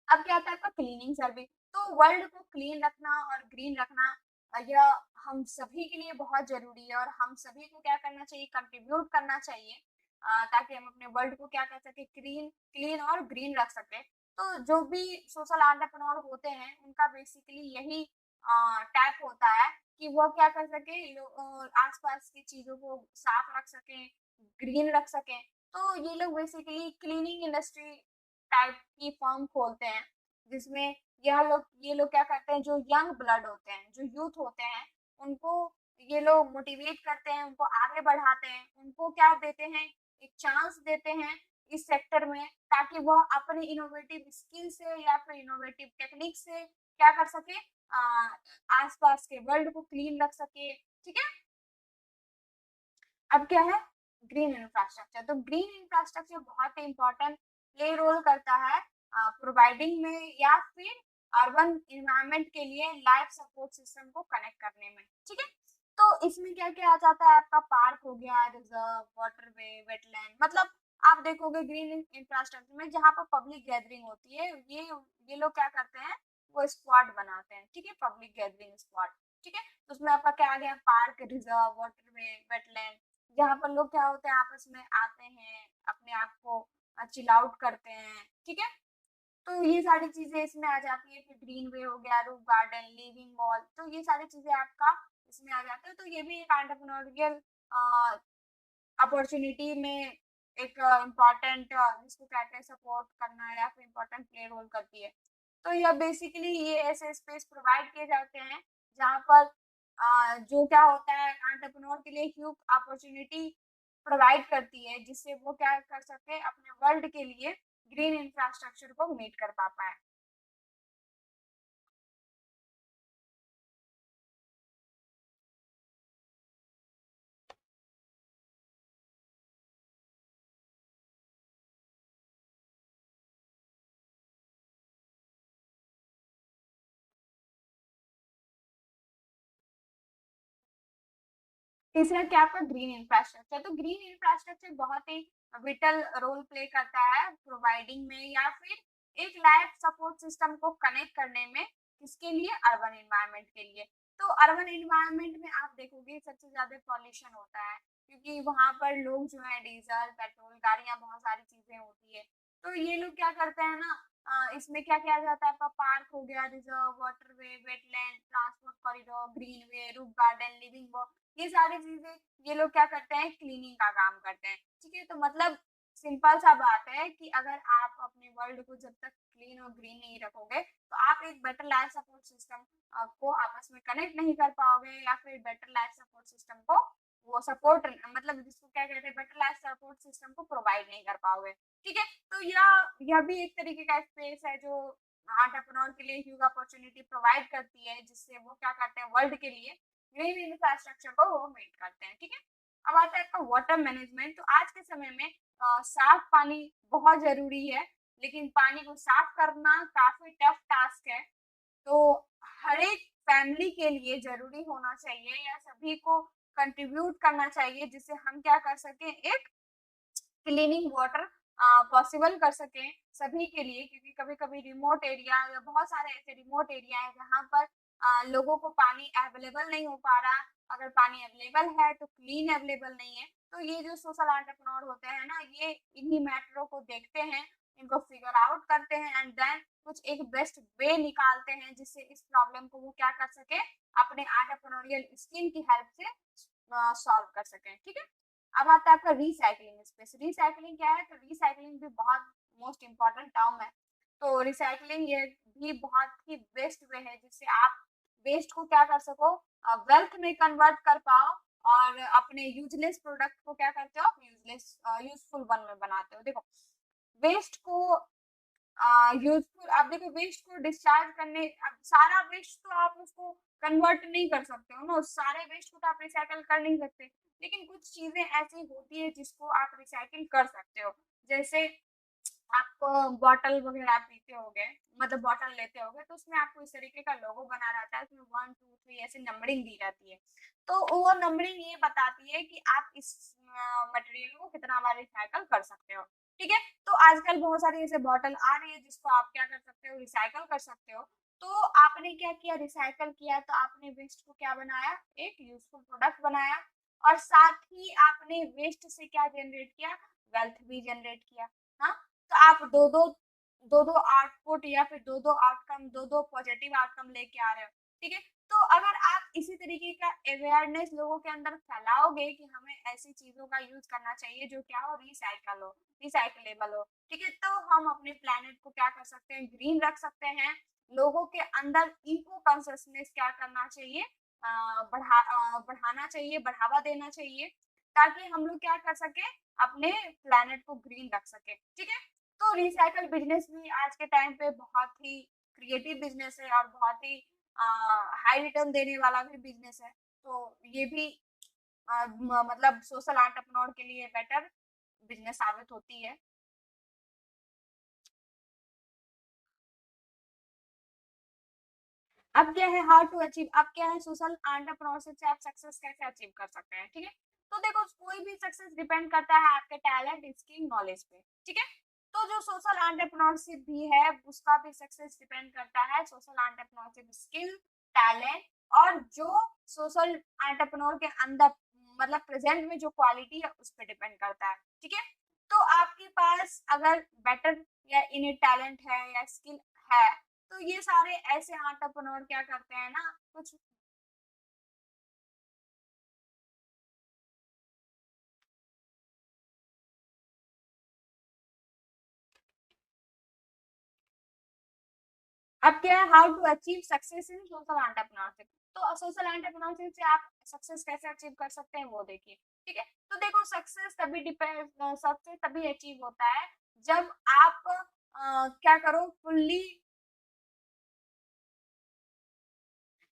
अब क्या आता है आपका क्लीनिंग सर्विस। तो वर्ल्ड को क्लीन रखना और ग्रीन रखना यह हम सभी के लिए बहुत जरूरी है, और हम सभी को क्या करना चाहिए, कंट्रीब्यूट करना चाहिए, ताकि हम अपने वर्ल्ड को क्या कर सके, क्लीन और ग्रीन रख सके। तो जो भी सोशल एंटरप्रेन्योर होते हैं उनका बेसिकली यही टैप होता है कि वो क्या कर सके, आसपास की चीजों को साफ रख सके, ग्रीन रख सके। तो ये लोग बेसिकली क्लीनिंग इंडस्ट्री टाइप की फर्म खोलते हैं, जिसमें ये लोग क्या करते हैं, जो यंग ब्लड होते हैं, जो यूथ होते हैं, उनको ये लोग मोटिवेट करते हैं, उनको आगे बढ़ाते हैं, उनको क्या देते हैं, एक चांस देते हैं इस सेक्टर में, ताकि वह अपने इनोवेटिव स्किल से या फिर इनोवेटिव टेक्निक से क्या कर सके, आसपास के वर्ल्ड को क्लीन रख सके। ठीक है, अब क्या है, ग्रीन इंफ्रास्ट्रक्चर। तो ग्रीन इंफ्रास्ट्रक्चर बहुत ही इंपॉर्टेंट प्ले रोल करता है प्रोवाइडिंग में, या फिर अर्बन इन्वायरमेंट के लिए लाइफ सपोर्ट सिस्टम को कनेक्ट करने में। ठीक है, तो इसमें क्या क्या आ जाता है, आपका पार्क हो गया, रिजर्व, वाटरवे, वेटलैंड। मतलब आप देखोगे ग्रीन इंफ्रास्ट्रक्चर में जहाँ पर पब्लिक गैदरिंग होती है, ये लोग क्या करते हैं, वो स्क्वाड बनाते हैं। ठीक है, पब्लिक गैदरिंग स्क्वाड। ठीक है, तो उसमें आपका क्या आ गया, पार्क, रिजर्व, वाटरवे, वेटलैंड, जहाँ पर लोग क्या होते हैं, आपस में आते हैं, अपने आप को चिल आउट करते हैं। ठीक है, तो ये सारी चीजें इसमें आ जाती है। फिर ग्रीन वे हो गया, रूफ गार्डन, लिविंग वॉल, तो ये सारी चीजें आपका इसमें आ जाते हैं। तो ये भी एक एंटरप्रेन्योरियल अपॉर्चुनिटी में एक इम्पॉर्टेंट, जिसको कहते हैं सपोर्ट करना, या फिर इम्पोर्टेंट प्ले रोल करती है। तो यह बेसिकली ये ऐसे स्पेस प्रोवाइड किए जाते हैं जहाँ पर जो क्या होता है, एंटरप्रेन्योर के लिए ह्यूज अपॉर्चुनिटी प्रोवाइड करती है, जिससे वो क्या कर सके, अपने वर्ल्ड के लिए ग्रीन इंफ्रास्ट्रक्चर को मीट कर पा पाए। तीसरा क्या आपका ग्रीन इंफ्रास्ट्रक्चर। तो ग्रीन इंफ्रास्ट्रक्चर बहुत ही विटल रोल प्ले करता है प्रोवाइडिंग में या फिर एक लाइफ सपोर्ट सिस्टम को कनेक्ट करने में, किसके लिए, अर्बन एनवायरनमेंट के लिए। तो अर्बन एनवायरनमेंट में आप देखोगे सबसे ज्यादा पॉल्यूशन होता है, क्योंकि वहां पर लोग जो है डीजल पेट्रोल गाड़ियां बहुत सारी चीजें होती है। तो ये लोग क्या करते हैं ना, इसमें क्या किया जाता है, आपका पार्क हो गया, reserve, waterway, wetland, transport corridor, greenway, roof garden, living, ये सारी चीजें ये लोग क्या करते हैं, क्लीनिंग का काम करते हैं। ठीक है, तो मतलब सिंपल सा बात है कि अगर आप अपने वर्ल्ड को जब तक क्लीन और ग्रीन नहीं रखोगे, तो आप एक बेटर लाइफ सपोर्ट सिस्टम को आपस में कनेक्ट नहीं कर पाओगे, या फिर बेटर लाइफ सपोर्ट सिस्टम को वो सपोर्ट, मतलब जिसको क्या कहते हैं, बेटर लाइफ सपोर्ट सिस्टम को प्रोवाइड नहीं कर पाओगे। ठीक है, तो यह भी एक तरीके का स्पेस है जो एंटरप्रेन्योर के लिए ह्यूज अपॉर्चुनिटी प्रोवाइड करती है, जिससे वो क्या करते हैं, वर्ल्ड के लिए ग्रीन इंफ्रास्ट्रक्चर को वो मेट करते हैं। ठीक है, अब आता है आपका वाटर मैनेजमेंट। तो आज के समय में साफ पानी बहुत जरूरी है, लेकिन पानी को साफ करना काफी टफ टास्क है। तो हर एक फैमिली के लिए जरूरी होना चाहिए, या सभी को कंट्रीब्यूट करना चाहिए, जिससे हम क्या कर सकें, एक क्लीनिंग वाटर पॉसिबल कर सकें सभी के लिए। क्योंकि कभी कभी रिमोट एरिया या बहुत सारे ऐसे रिमोट एरिया है जहाँ पर लोगों को पानी अवेलेबल नहीं हो पा रहा। अगर पानी अवेलेबल है तो क्लीन अवेलेबल नहीं है। तो ये जो सोशल एंटरप्रेन्योर होते हैं ना, ये इन्हीं मैटरों को देखते हैं, इनको फिगर आउट करते हैं, एंड देन कुछ एक बेस्ट वे निकालते हैं, जिससे इस प्रॉब्लम को वो क्या कर सके, अपने एंटरप्रेन्योरियल स्किल की हेल्प से सॉल्व कर सकें। ठीक है, अब आता है आपका रिसाइकलिंग स्पेस। रिसाइकलिंग क्या है, तो रिसाइकलिंग भी बहुत मोस्ट इम्पोर्टेंट टर्म है। तो रिसाइकलिंग ये भी बहुत ही बेस्ट वे है, जिससे आप वेस्ट को क्या कर सको, वेल्थ में कन्वर्ट कर पाओ, और अपने यूजलेस प्रोडक्ट को क्या करते हो, आप यूजलेस यूजफुल वन में बनाते हो। देखो, वेस्ट को यूजफुल, आप देखो वेस्ट को डिस्चार्ज करने, अब सारा वेस्ट तो आप उसको कन्वर्ट नहीं कर सकते हो ना, सारे वेस्ट को तो आप रिसाइकल कर नहीं सकते। लेकिन कुछ चीजें ऐसी होती है जिसको आप रिसाइकिल कर सकते हो। जैसे आप बॉटल वगैरह पीते होगे, मतलब बॉटल लेते होगे, तो उसमें आपको इस तरीके का लोगो बना रहता है, उसमें 1 2 3 ऐसे नंबरिंग दी रहती है। तो वो नंबरिंग ये बताती है कि आप इस मटेरियल को कितना बार रिसाइकल कर सकते हो। ठीक है, तो आजकल बहुत सारी ऐसे बॉटल आ रही है जिसको आप क्या कर सकते हो, रिसाइकल कर सकते हो। तो आपने क्या किया, रिसाइकल किया, तो आपने वेस्ट को क्या बनाया, एक यूजफुल प्रोडक्ट बनाया, और साथ ही आपने वेस्ट से क्या जनरेट किया, वेल्थ भी जनरेट किया। हाँ, तो आप दो दो आउटपुट या फिर दो दो आउटकम, दो दो पॉजिटिव आउटकम लेके आ रहे हो। ठीक है, तो अगर आप इसी तरीके का अवेयरनेस लोगों के अंदर फैलाओगे कि हमें ऐसी चीजों का यूज करना चाहिए जो क्या हो, रिसाइकल हो, रिसाइकलेबल हो। ठीक है, तो हम अपने प्लेनेट को क्या कर सकते हैं, ग्रीन रख सकते हैं। लोगों के अंदर इको कॉन्सियसनेस क्या करना चाहिए, बढ़ाना चाहिए, बढ़ावा देना चाहिए, ताकि हम लोग क्या कर सके, अपने प्लेनेट को ग्रीन रख सके। ठीक है, तो रिसाइकल बिजनेस भी आज के टाइम पे बहुत ही क्रिएटिव बिजनेस है, और बहुत ही हाई रिटर्न देने वाला भी बिजनेस है। तो ये भी मतलब सोशल एंटरप्रेन्योर के लिए बेटर बिजनेस साबित होती है। अब क्या है, हाउ टू अचीव, अब क्या है, सोशल एंटरप्रेन्योरशिप से आप सक्सेस कैसे अचीव कर सकते हैं। ठीक है, तो देखो, कोई भी सक्सेस डिपेंड करता है आपके टैलेंट, स्किल, नॉलेज पे। ठीक है, तो जो सोशल एंटरप्रेन्योरशिप भी है, उसका भी सक्सेस डिपेंड करता है सोशल एंटरप्रेन्योरशिप स्किल, टैलेंट, और जो सोशल एंटरप्रेन्योर के अंदर मतलब प्रेजेंट में जो क्वालिटी है उस पर डिपेंड करता है। ठीक है, तो आपके पास अगर बेटर या इन टैलेंट है या स्किल है, तो ये सारे ऐसे एंटरप्रेन्योर क्या करते हैं ना, कुछ अब क्या है, how to achieve success in social entrepreneurship. तो सोशल एंटरप्रेन्योरशिप से आप सक्सेस कैसे अचीव कर सकते हैं वो देखिए। ठीक है, तो देखो सक्सेस तभी अचीव होता है जब आप क्या करो फुल्ली।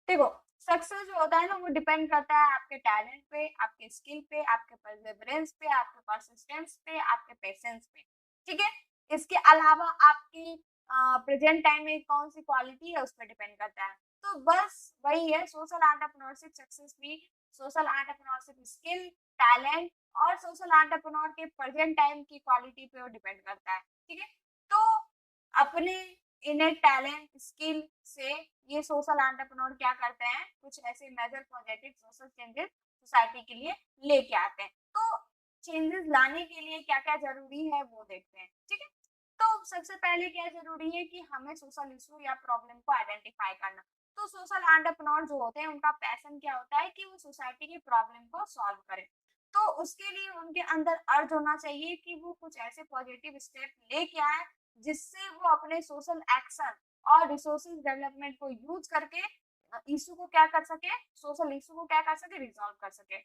देखो सक्सेस जो होता है ना वो डिपेंड करता है आपके टैलेंट पे, आपके स्किल पे, आपके परसेवरेंस पे, आपके परसिस्टेंस पे, आपके पेशेंस पे। ठीक है, इसके अलावा आपकी प्रेजेंट टाइम में कौन सी क्वालिटी है उस पर डिपेंड करता है। तो बस वही है, सोशल एंटरप्रेन्योरशिप सक्सेस भी सोशल एंटरप्रेन्योरशिप स्किल, टैलेंट और सोशल एंटरप्रेन्योर के प्रेजेंट टाइम की क्वालिटी पे वो डिपेंड करता है। ठीक है, तो अपने इन्हें टैलेंट स्किल से ये सोशल एंटरप्रेन्योर क्या करते हैं, कुछ ऐसे major positive social changes society के लिए लेके आते हैं। तो चेंजेस लाने के लिए क्या क्या जरूरी है वो देखते हैं। ठीक है, तो सबसे पहले क्या जरूरी है कि हमें सोशल इशू या प्रॉब्लम को आइडेंटिफाई करना। तो सोशल एंटरप्रेन्योर जो होते हैं उनका पैशन क्या होता है कि वो सोसाइटी की प्रॉब्लम को सॉल्व करें। तो उसके लिए उनके अंदर अर्ज होना चाहिए कि वो कुछ ऐसे पॉजिटिव स्टेप लेके आए जिससे वो अपने सोशल एक्शन और रिसोर्सेज डेवलपमेंट को यूज करके इशू को क्या कर सके, सोशल इशू को क्या कर सके, रिजॉल्व कर सके।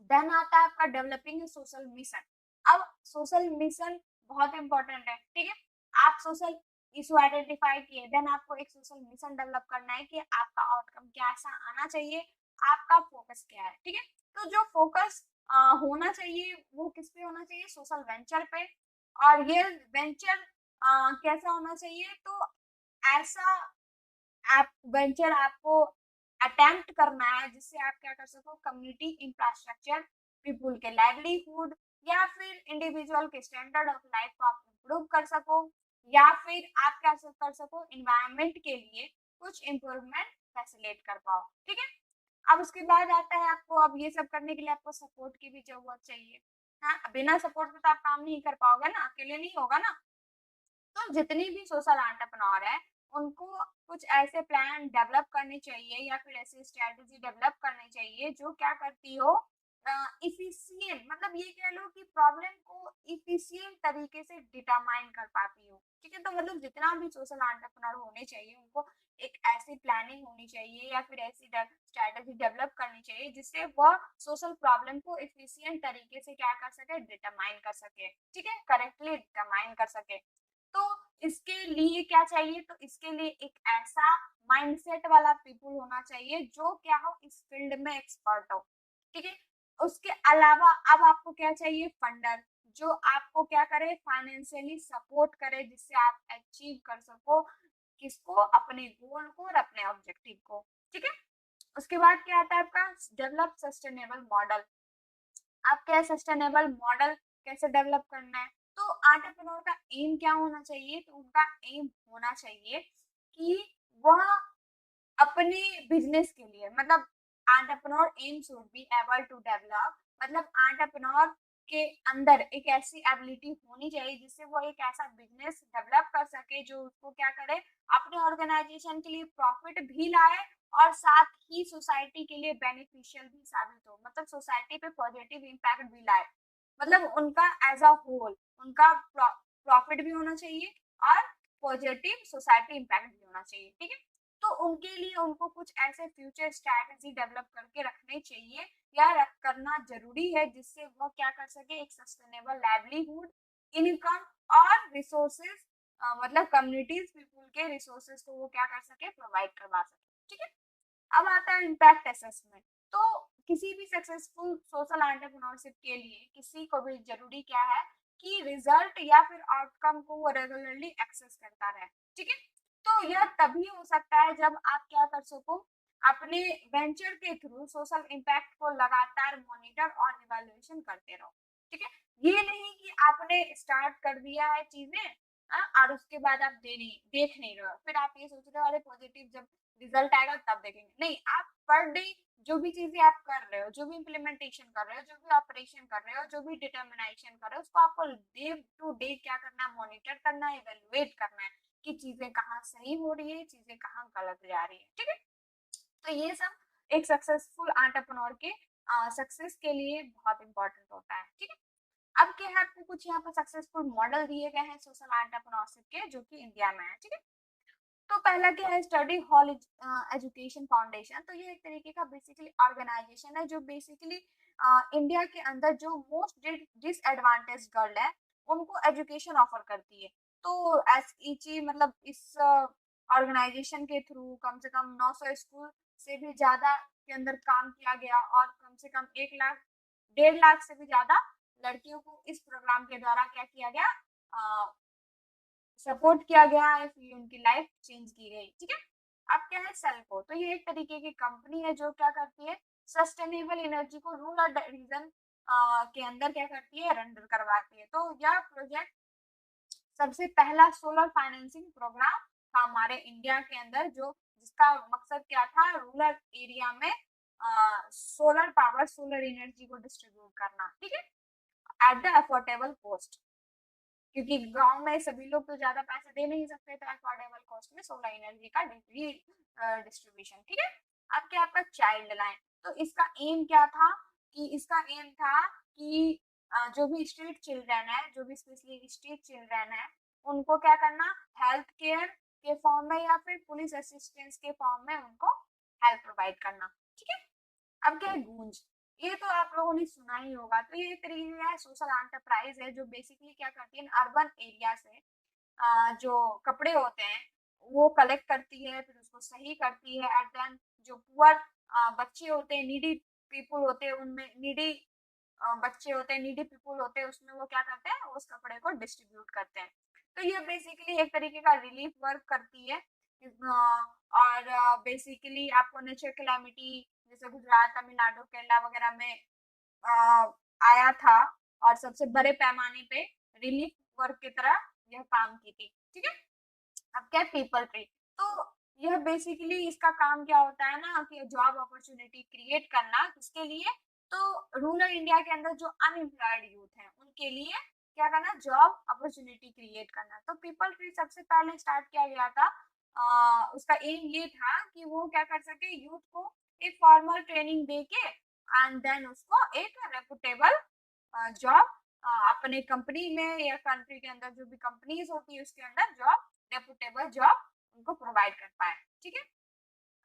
देन आता है आपका डेवलपिंग सोशल मिशन। अब सोशल मिशन बहुत इंपॉर्टेंट है। ठीक है, आप सोशल इशू आइडेंटिफाई किए, देन आपको एक सोशल मिशन डेवलप करना है कि आपका आउटकम क्या ऐसा आना चाहिए, आपका फोकस क्या है। ठीक है, तो जो फोकस होना चाहिए वो किस पे होना चाहिए, सोशल वेंचर पे। और ये वेंचर कैसा होना चाहिए, तो ऐसा आप वेंचर आपको अटेम्प्ट करना है जिससे आप क्या कर सको, कम्युनिटी इंफ्रास्ट्रक्चर, पीपुल के लाइवलीहुड या फिर इंडिविजुअल के स्टैंडर्ड ऑफ लाइफ को आप इम्प्रूव कर सको, या फिर आप क्या कर सको, इन्वायरमेंट के लिए कुछ इम्प्रूवमेंट फैसिलिटेट कर पाओ। ठीक है, अब उसके बाद आता है आपको, अब ये सब करने के लिए आपको सपोर्ट की भी जरूरत चाहिए। हाँ, बिना सपोर्ट के तो आप काम नहीं कर पाओगे ना, अकेले नहीं होगा ना। तो जितनी भी सोशल एंटरप्रेन्योर है उनको कुछ ऐसे प्लान डेवलप करने चाहिए या फिर ऐसी स्ट्रेटजी डेवलप करनी चाहिए जो क्या करती हो, इफिशिएंट, मतलब ये कह लो कि प्रॉब्लम को इफिशिएंट तरीके से डिटरमाइन कर पाती हो। ठीक है, तो मतलब जितना भी सोशल एंटरप्रेन्योर होने चाहिए उनको एक ऐसी प्लानिंग होनी चाहिए या फिर ऐसी स्ट्रेटजी डेवलप करनी चाहिए जिससे वह सोशल प्रॉब्लम को इफिशिएंट तरीके से क्या कर सके, डिटरमाइन कर सके। ठीक है, करेक्टली डिटरमाइन कर सके। तो इसके लिए क्या चाहिए, तो इसके लिए एक ऐसा माइंडसेट वाला पीपल होना चाहिए जो क्या हो, इस फील्ड में एक्सपर्ट हो। ठीक है, उसके अलावा अब आपको क्या चाहिए, फंडर, जो आपको क्या करे, फाइनेंशियली सपोर्ट करे जिससे आप अचीव कर सको किसको, अपने गोल को और अपने ऑब्जेक्टिव को। ठीक है, उसके बाद क्या आता है आपका, डेवलप सस्टेनेबल मॉडल। आप क्या सस्टेनेबल मॉडल कैसे डेवलप करना है, तो एंटरप्रेन्योर का एम क्या होना चाहिए, तो उनका एम होना चाहिए कि वह अपने बिजनेस के लिए, मतलब entrepreneur am should be able to develop, मतलब एंटरप्रेन्योर के अंदर एक ऐसी एबिलिटी होनी चाहिए जिससे वो एक ऐसा बिजनेस डेवलप कर सके जो उसको क्या करे, अपने ऑर्गेनाइजेशन के लिए प्रॉफिट भी लाए और साथ ही सोसाइटी के लिए बेनिफिशियल भी साबित हो, मतलब सोसाइटी पे पॉजिटिव इम्पैक्ट भी लाए। मतलब उनका एज अ होल उनका प्रॉफिट भी होना चाहिए और पॉजिटिव सोसाइटी इम्पैक्ट भी होना चाहिए। ठीक है, तो उनके लिए उनको कुछ ऐसे फ्यूचर स्ट्रैटेजी डेवलप करके रखने चाहिए या करना जरूरी है जिससे वो क्या कर सके, एक सस्टेनेबल लाइवलीहुड, इनकम और रिसोर्सेज, मतलब कम्युनिटीज पीपुल के रिसोर्सेज को वो क्या कर सके, प्रोवाइड करवा सके। ठीक है, अब आता है इम्पैक्ट असेसमेंट। तो किसी भी सक्सेसफुल सोशल एंटरप्रेन्योरशिप के लिए किसी को भी जरूरी क्या है कि रिजल्ट या फिर आउटकम को वो रेगुलरली एक्सेस करता रहे। ठीक है, तो यह तभी हो सकता है जब आप क्या कर सको, अपने वेंचर के थ्रू सोशल इम्पैक्ट को लगातार मॉनिटर और इवैल्यूएशन करते रहो। ठीक है, ये नहीं कि आपने स्टार्ट कर दिया है चीजें, और उसके बाद आप देख नहीं रहे हो, फिर आप ये सोच रहे हो अरे पॉजिटिव जब रिजल्ट आएगा तब देखेंगे, नहीं, आप पर डे जो भी चीजें आप कर रहे हो, जो भी इम्प्लीमेंटेशन कर रहे हो, जो भी ऑपरेशन कर रहे हो, जो भी डिटर्मिनेशन कर रहे हो, उसको आपको डे टू डे क्या करना है, मॉनिटर करना है, इवेलुएट करना है कि चीजें कहाँ सही हो रही है, चीजें कहाँ गलत जा रही है। ठीक है, तो ये सब एक सक्सेसफुल एंटरप्रेन्योर के सक्सेस के लिए बहुत इंपॉर्टेंट होता है। ठीक है, अब क्या है, आपको कुछ यहाँ पर सक्सेसफुल मॉडल दिए गए हैं सोशल एंटरप्रेन्योरशिप के जो कि इंडिया में है। ठीक है, तो पहला क्या है, स्टडी हॉल एजुकेशन फाउंडेशन। तो ये एक तरीके का बेसिकली ऑर्गेनाइजेशन है जो बेसिकली इंडिया के अंदर जो मोस्ट डिसएडवांटेज गर्ल है उनको एजुकेशन ऑफर करती है। तो मतलब इस ऑर्गेनाइजेशन के थ्रू कम से कम 900 स्कूल से भी ज्यादा के अंदर काम किया गया और कम से कम 1 लाख 1.5 लाख से भी ज्यादा लड़कियों को इस प्रोग्राम के द्वारा क्या किया गया, सपोर्ट किया गया है, फिर उनकी लाइफ चेंज की गई। ठीक है। अब क्या है सेल्को, तो ये एक तरीके की कंपनी है जो क्या करती है, सस्टेनेबल एनर्जी को रूरल रीजन के अंदर क्या करती है, रेंडर करवाती है। तो यह प्रोजेक्ट सबसे पहला सोलर फाइनेंसिंग प्रोग्राम था हमारे इंडिया के अंदर, जो जिसका मकसद क्या था, रूरल एरिया में सोलर पावर, सोलर एनर्जी को डिस्ट्रीब्यूट करना। ठीक है, एट द अफोर्डेबल कॉस्ट, क्योंकि गांव में सभी लोग तो ज्यादा पैसे दे नहीं सकते, तो अफोर्डेबल कॉस्ट में सोलर एनर्जी का डिस्ट्रीब्यूशन। ठीक है। अब क्या आपका चाइल्ड लाइन, तो इसका एम क्या था, कि इसका एम था कि जो भी स्ट्रीट चिल्ड्रन है, जो भी स्पेशली स्ट्रीट चिल्ड्रन है, उनको क्या करना, हेल्थ केयर के फॉर्म में या फिर पुलिस असिस्टेंस के फॉर्म में उनको हेल्प प्रोवाइड करना। ठीक है। अब क्या है गूंज, ये तो आप लोगों ने सुना ही होगा। तो ये एक तरीके का सोशल एंटरप्राइज है जो बेसिकली क्या करती है, अर्बन एरिया से जो कपड़े होते हैं वो कलेक्ट करती है, फिर उसको सही करती है। एट देन जो पुअर बच्चे होते हैं, नीडी पीपुल होते हैं, उनमें नीडी बच्चे होते हैं, नीडी पीपुल होते हैं, उसमें वो क्या करते हैं, उस कपड़े को डिस्ट्रीब्यूट करते हैं। तो ये बेसिकली एक तरीके का रिलीफ वर्क करती है। और बेसिकली आपको नेचर कैलामिटी जैसे गुजरात, तमिलनाडु, केरला वगैरह में आया था और सबसे बड़े पैमाने पे रिलीफ वर्क की तरह यह काम की थी। ठीक है। अब क्या पीपल ट्री, तो यह बेसिकली इसका काम क्या होता है ना, कि जॉब अपॉर्चुनिटी क्रिएट करना, किसके लिए, तो रूरल इंडिया के अंदर जो अनएम्प्लॉयड यूथ है उनके लिए क्या करना, जॉब अपॉर्चुनिटी क्रिएट करना। तो पीपल ट्री सबसे पहले स्टार्ट किया गया था, उसका एम ये था कि वो क्या कर सके, यूथ को एक फॉर्मल ट्रेनिंग दे के एंड देन उसको एक रेपुटेबल जॉब अपने कंपनी में या कंट्री के अंदर जो भी कंपनीज होती है उसके अंदर जॉब, रेपुटेबल जॉब उनको प्रोवाइड कर पाए। ठीक है।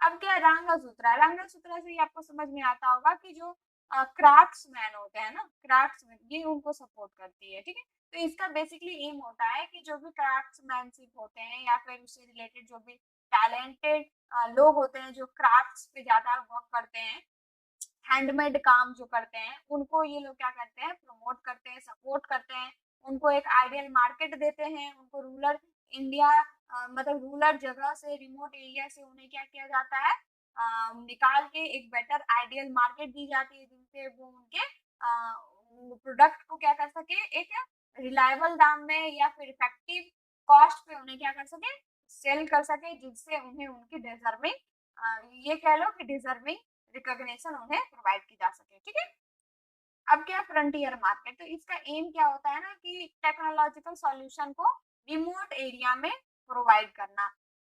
अब क्या रंग सूत्रा, रंग सूत्रा से ही आपको समझ में आता होगा कि जो क्राफ्ट्समैन होते हैं ना, क्राफ्ट्समैन, ये उनको सपोर्ट करती है। ठीक है। तो इसका बेसिकली एम होता है कि जो भी क्राफ्ट्समैनशिप होते हैं या फिर उससे रिलेटेड जो भी टैलेंटेड लोग होते हैं जो क्राफ्ट्स पे ज्यादा वर्क करते हैं, हैंडमेड काम जो करते हैं, उनको ये लोग क्या करते हैं, प्रमोट करते हैं, सपोर्ट करते हैं, उनको एक आइडियल मार्केट देते हैं, उनको रूरल इंडिया मतलब रूरल जगह से, रिमोट एरिया से उन्हें क्या किया जाता है, निकाल के एक बेटर आइडियल मार्केट दी जाती है, जिनसे वो उनके प्रोडक्ट को क्या कर सके, एक रिलायबल दाम में या फिर इफेक्टिव कॉस्ट पे उन्हें क्या कर सके, सेल कर सके, जिससे उन्हें उनकी डिजर्विंग, ये कह लो कि डिजर्विंग रिकॉग्निशन उन्हें प्रोवाइड की जा सके। ठीक है। अब क्या फ्रंटियर मार्केट, तो इसका एम क्या होता है ना, कि टेक्नोलॉजिकल सॉल्यूशन को रिमोट एरिया में प्रोवाइड करना,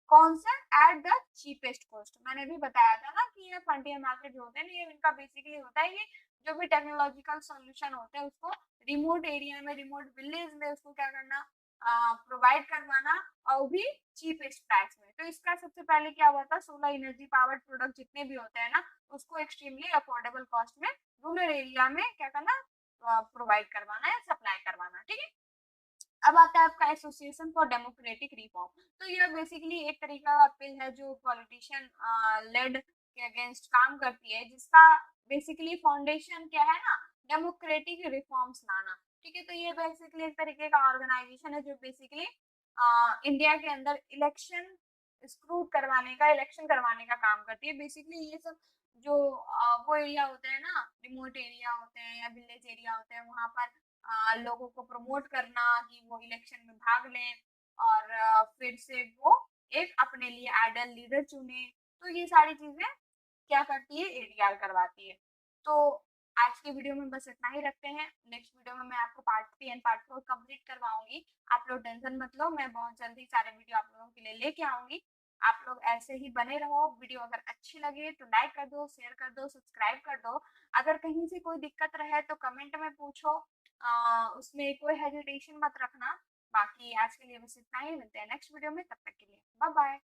कौन सा, एट द चीपेस्ट कॉस्ट। मैंने भी बताया था ना कि ये फ्रंटियर मार्केट जो होते हैं ये इनका बेसिकली होता है, ये जो भी टेक्नोलॉजिकल सॉल्यूशन होते हैं उसको रिमोट एरिया में, रिमोट विलेज में उसको क्या करना, प्रोवाइड करवाना, और भी चीपेस्ट प्राइस में। तो इसका सबसे पहले क्या हुआ था, सोलर एनर्जी पावर्ड प्रोडक्ट जितने भी होते हैं ना, उसको एक्सट्रीमली अफोर्डेबल कॉस्ट में रूरल एरिया में क्या करना, प्रोवाइड करवाना या सप्लाई करवाना। ठीक है। अब आता है आपका एसोसिएशन फॉर डेमोक्रेटिक रिफॉर्म। तो यह बेसिकली एक तरीका का अपील है जो पॉलिटिशियन लेड के अगेंस्ट काम करती है, जिसका बेसिकली फाउंडेशन क्या है ना, डेमोक्रेटिक रिफॉर्म्स लाना। ठीक है। तो ये बेसिकली एक तरीके का ऑर्गेनाइजेशन है जो बेसिकली इंडिया के अंदर इलेक्शन स्क्रूट करवाने का, इलेक्शन करवाने का काम करती है। बेसिकली ये सब जो वो एरिया होते हैं ना, रिमोट एरिया होते हैं या विलेज एरिया होते हैं, वहां पर लोगों को प्रमोट करना कि वो इलेक्शन में भाग लें और फिर से वो एक अपने लिए आइडल लीडर चुने। तो ये सारी चीजें क्या करती है, एडीआर करवाती है। तो आज की वीडियो में बस इतना ही रखते हैं। नेक्स्ट वीडियो में मैं आपको पार्ट 3 एंड पार्ट 4 कंप्लीट करवाऊंगी। आप लोग टेंशन मत लो, मैं बहुत जल्दी सारे वीडियो आप लोगों के लिए लेके आऊंगी। आप लोग ऐसे ही बने रहो। वीडियो अगर अच्छी लगे तो लाइक कर दो, शेयर कर दो, सब्सक्राइब कर दो। अगर कहीं से कोई दिक्कत रहे तो कमेंट में पूछो, उसमें कोई हेजिटेशन मत रखना। बाकी आज के लिए बस इतना ही, मिलते हैं नेक्स्ट वीडियो में, तब तक के लिए बाय बाय।